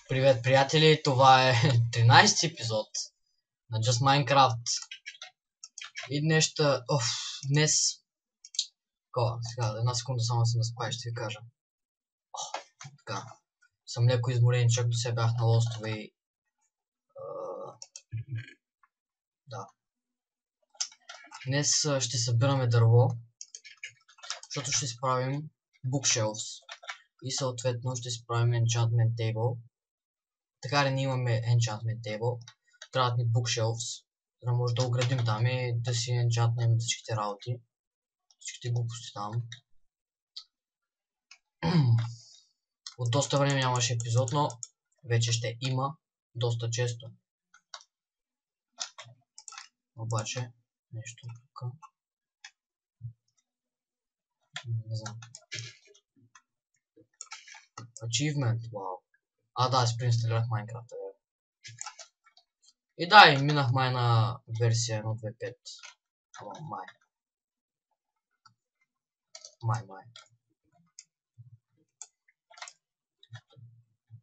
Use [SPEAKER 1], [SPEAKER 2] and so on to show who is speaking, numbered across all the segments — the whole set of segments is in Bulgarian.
[SPEAKER 1] Привет, приятели! Това е 13-ти епизод на Just Minecraft. И днес... Сега, една секунда само се наспая, ще ви кажа. Така. Съм леко изморен, чак до сега бях на лостове и... Да. Днес ще събираме дърво, защото ще изправим bookshelves. И съответно ще изправим enchantment table. Така ли ние имаме enchantment table. Трябват ни bookshelves, за да може да оградим там и да си enchantнем всичките работи. Всичките глупости там. От доста време нямаше епизод, но вече ще има доста често. Обаче, нещо тук. Не знам. Achievement, вау. Да, аз преинсталирах Minecraft. И да, и минах май на версия 1.2.5. Май.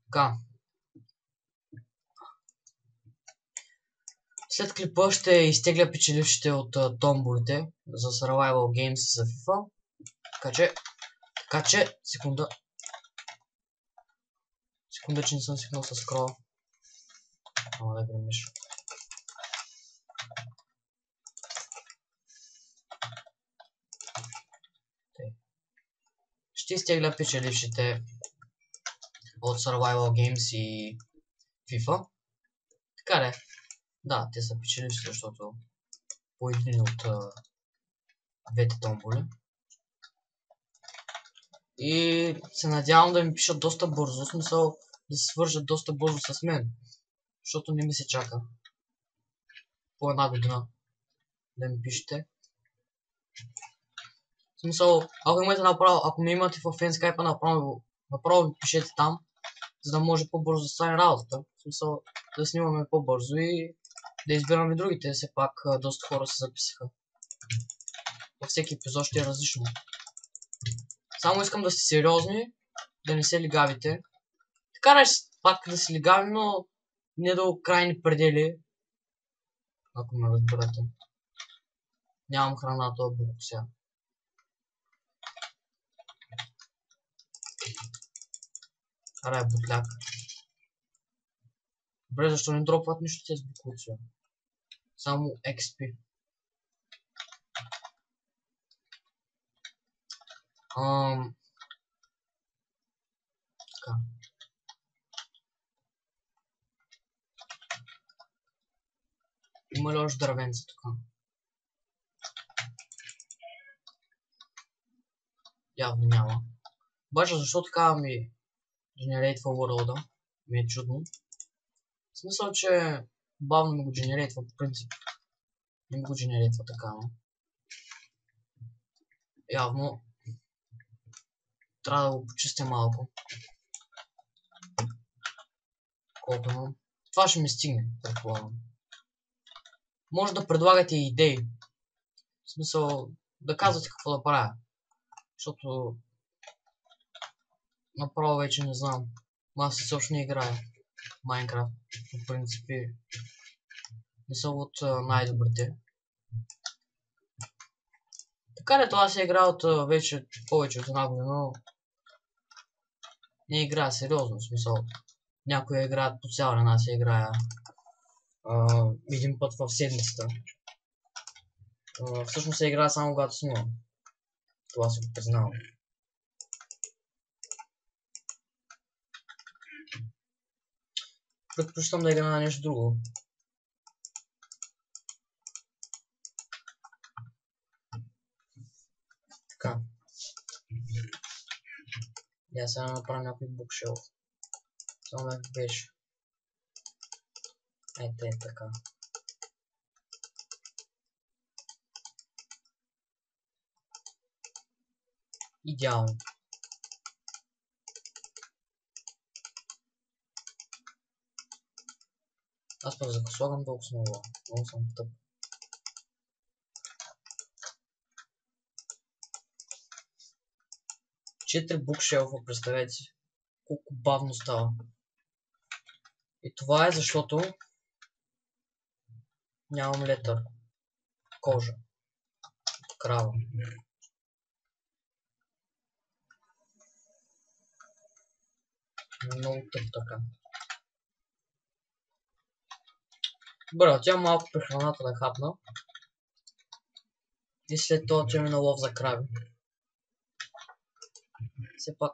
[SPEAKER 1] Така. След клипа ще изтегля печелившите от томболите за Survival Games и за FIFA. Така че, секунда, че не съм свикнал с скрола. Ама да гремиш. Ще изтегля печелившите от Survival Games и FIFA. Така де. Да, те са печеливши, защото по един от двете томболи. И се надявам да ми пишат доста бързо, в смисъл да се свържат доста бързо с мен. Защото не ми се чака по една година да ми пишете. В смисъл, ако ме имате в фенскайпа, направо ми пишете там, за да може по-бързо да стане работата. В смисъл, да снимаме по-бързо и да избираме другите. Все пак доста хора се записаха. Във всеки епизод ще е различно. Само искам да сте сериозни, да не се лигавите. Така да пак да се лигавим, но не до крайни предели. Ако ме разбирате. Нямам храна, това бук сега. Арай, бутляк. Добре, защо не дропват нищо тези буклуци? Само XP. Така. Има ли още дървенца тук? Явно няма. Обаче защо така ми генерейтва world-а? Ми е чудно. В смисъл, че бавно ми го генерейтва по принцип. Не ми го генерейтва така, но. Явно трябва да го почистя малко. Колко имам. Това ще ми стигне, предполагам. Може да предлагате идеи. В смисъл, да казвате какво да правя. Защото направо вече не знам. Аз също не играя Minecraft. В принципи не са от най-добрите. Така ли това се играе от вече повече от една година, но не играя сериозно, в смисъл. Някои играят по цял ден, аз се играя един път в седмицата. Всъщност се играя само когато снимам. Това се го признавам. Предпочитам да играя на нещо друго. Така. Я сега направя някой букшелф. Само да беше. Ето е така. Идеално. Аз пък за слагам толкова много. Много съм тъп. Четири букшелфа, представете си. Колко бавно става. И това е защото нямам летър. Кожа. Крава. Много тъп така. Добре, тя малко при храната да хапна. И след това отиваме на лов за крави. Все пак.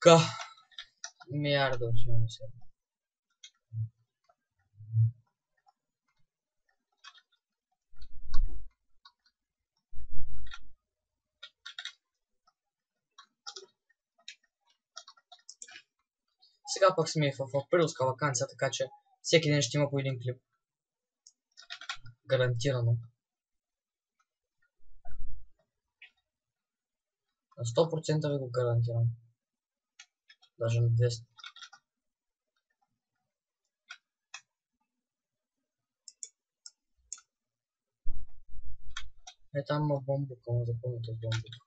[SPEAKER 1] Така. Милиарда да отиваме сега. Сега пък сме в априлска ваканция, така че всеки ден ще има по един клип. Гарантирано. На 100% ви го гарантирам. Даже на 200. Е, там има бомбука, но запомните с бомбука.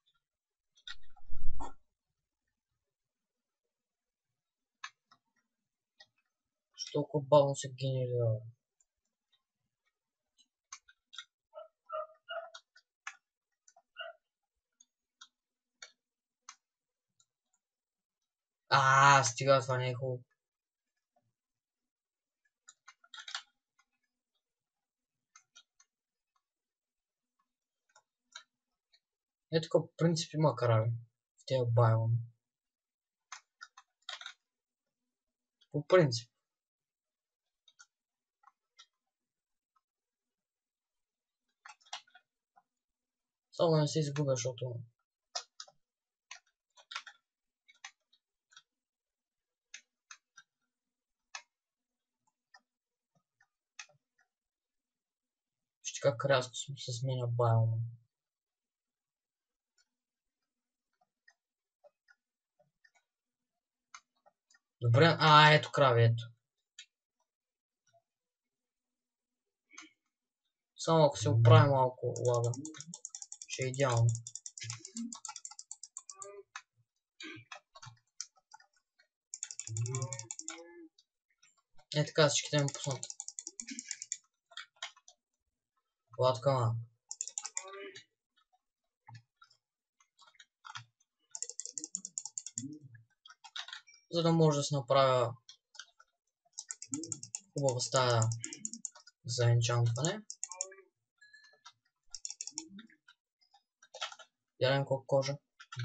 [SPEAKER 1] Що толкова бавно се генерира? Стига, това не е хубаво. Е, такъв принцип има крави в тези байоми. По принцип. Само не се изгубя, защото... Вижте как рязко се сменя байома. Добре, ето крави, ето. Само ако се оправи малко лага, ще е идеално. Е така, всичките ми пуснат. Ладка, за да може да се направя хубава стая за енчантване. Ядем колко кожа?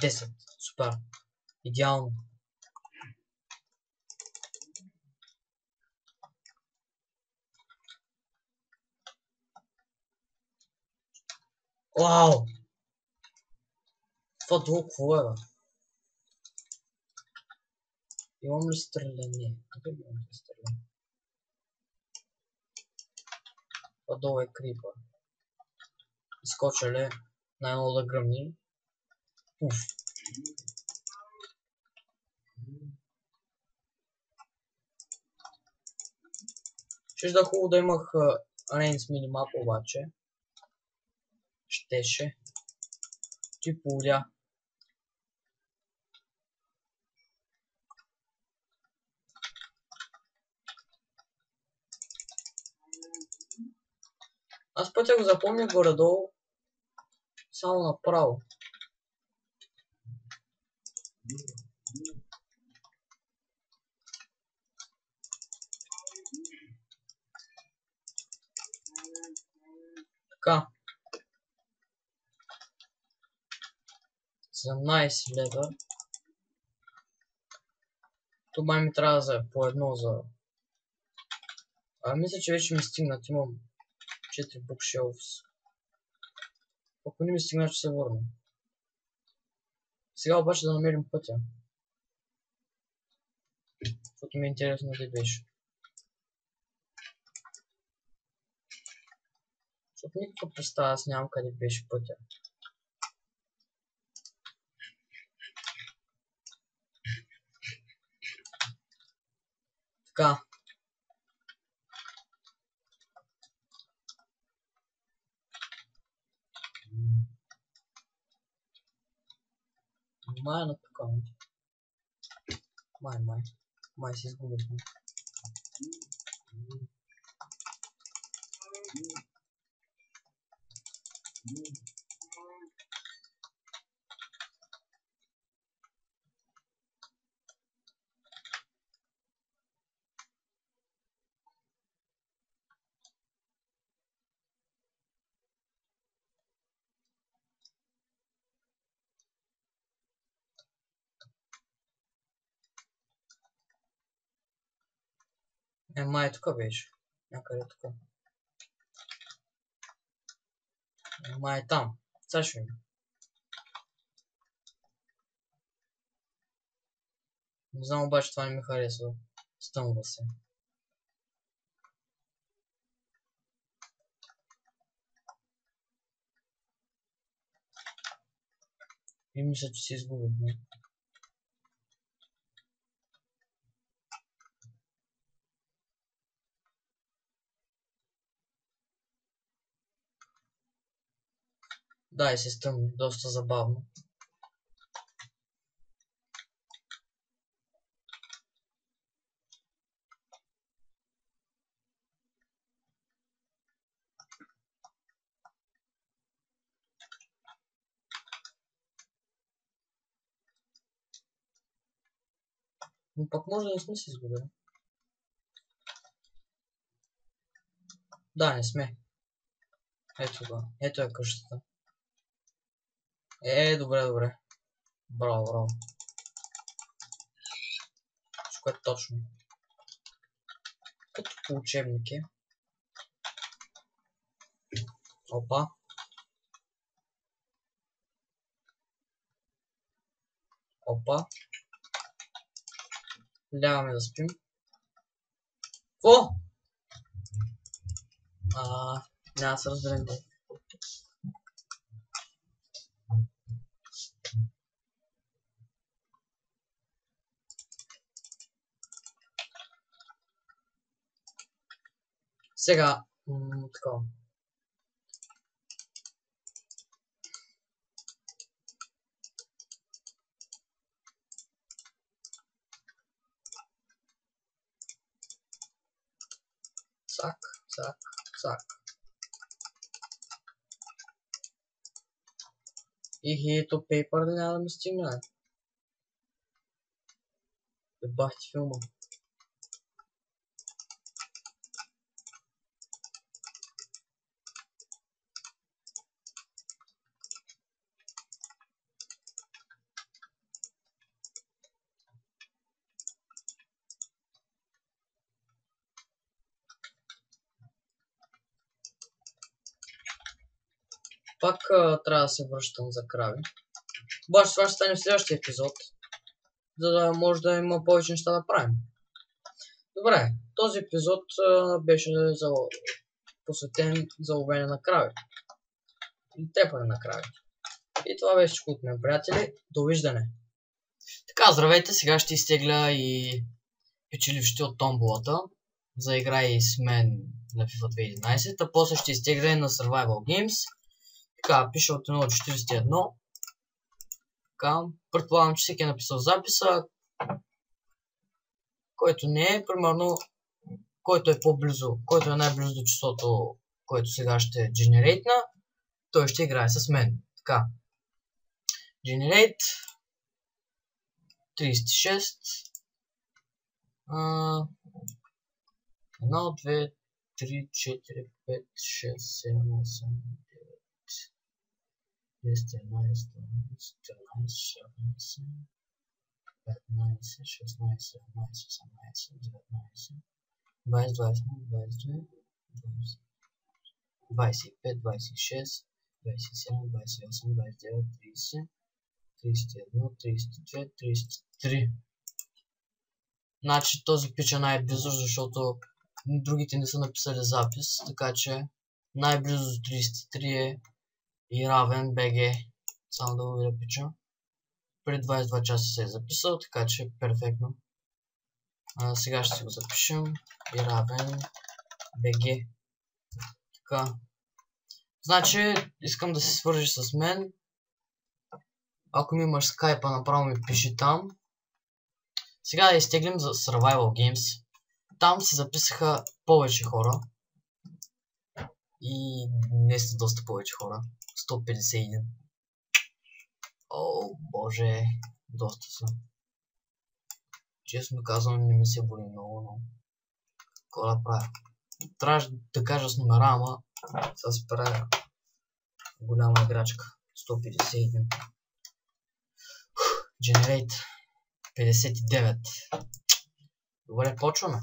[SPEAKER 1] 10. Супер. Идеално. Вау! Това толкова е, бе. Имам ли стреляне? Къде имам ли стреляне? Това долу е крипа. Изкоча ли най-много да гръмни? Уф. Ще да хубаво да имах рейнс минимап, обаче. Щеше. Ти полудя. Аз пътя го запомня горе-долу само направо. Така. 17 лева. Това ми трябва за по едно за... мисля, че вече ми стигнат. Имам 4 bookshelves. Ако не ми стигна, ще се върна. Сега обаче да намерим пътя. Защото ми е интересно къде беше. Защото никаква представа аз нямам къде беше пътя. Така. Май на такова. Май се изгубихме. Май тук беше. Някъде тук. Май там. Сега ще видим. Не знам обаче, това не ми харесва. Стъмва се. И мисля, че се изгубихме. Да, и се стъмни. Доста забавно. Но пък може да не сме се изгубили. Да, не сме. Ето го. Ето е къщата. Добре. Браво. Всичко е точно. Като по учебник е. Опа. Лягаме да спим. О! Няма да се разберем. Сега, такова. Цак. И ето пейпър да няма да ми стигне. Бахти филма. Пак трябва да се връщам за крави. Обаче това ще стане в следващия епизод, за да може да има повече неща да правим. Добре, този епизод беше посветен за ловене на крави. Или трепане на крави. И това беше всичко от мен, приятели. Довиждане! Така, здравейте, сега ще изтегля и печелившите от томболата. Заиграй с мен на FIFA 2011, а после ще изтегля и на Survival Games. Така, пише от 1 до 41. Така, предполагам, че всеки е написал записа. Който не е, примерно, който е по-близо, който е най-близо до числото, което сега ще генерейтна, той ще играе с мен. Така. Generate 36 1, 2, 3, 4, 5, 6, 7, 8, 9, 10, 11, 12, 13, 14, 15, 16, 17, 18, 19, 20, 21, 22, 25, 26, 27, 28, 29, 30, 31, 32, 33. Значи този пич е най-близо, защото другите не са написали запис, така че най-близо до 33 е и равен BG. Само да го видя пича. Преди 22 часа се е записал, така че е перфектно. Сега ще си го запишем. И равен BG. Така. Значи искам да се свържи с мен Ако ми имаш скайпа, направо ми пиши там. Сега да изтеглим за Survival Games. Там се записаха повече хора. И днес са доста повече хора. 151. О, боже. Доста са. Честно казвам, не ми се боли много, но... Какво да правя? Трябваше да кажа с номера, ама... Сега си правя голяма играчка. 151. Generate. 59. Добре, почваме.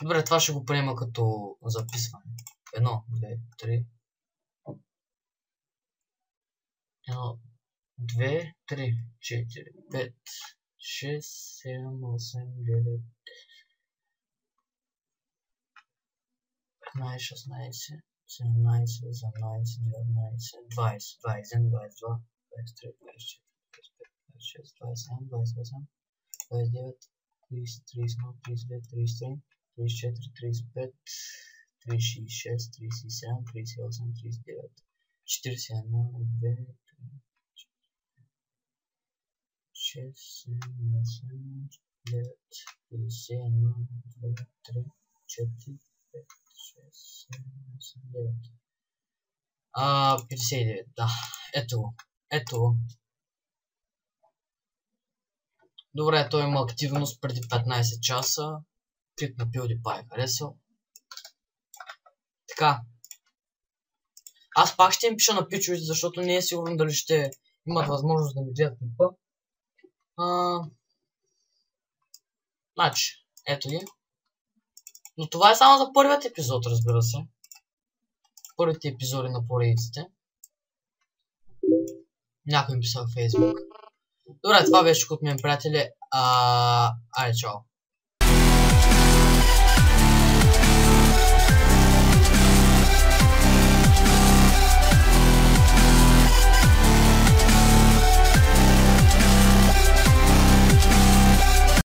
[SPEAKER 1] Добре, това ще го приема като записване. 1, 2, 3. 1, 2, 3, 4, 5, 6, 7, 8, 9, 15, 16, 17, 18, 19, 20, 21, 22, 23, 24, 26, 27, 28, 29, 30, 31, 32, 33, 34, 35, 36, 37, 38, 39, 41, 2, 6, 7, 8, 9, 51, 2, 3, 4, 5, 6, 7, 8, 9. 59, да. Ето го. Ето го. Добре, той има активност преди 15 часа. Клик на PewDiePie, харесал. Така. Аз пак ще им пиша на пичовете, защото не е сигурно дали ще имат възможност да ми гледат клипа. Значи, ето ги. Но това е само за първият епизод, разбира се. Първите епизоди на поредиците. Някой ми писа в Facebook. Добре, това беше от мен, приятели. Айде, чао.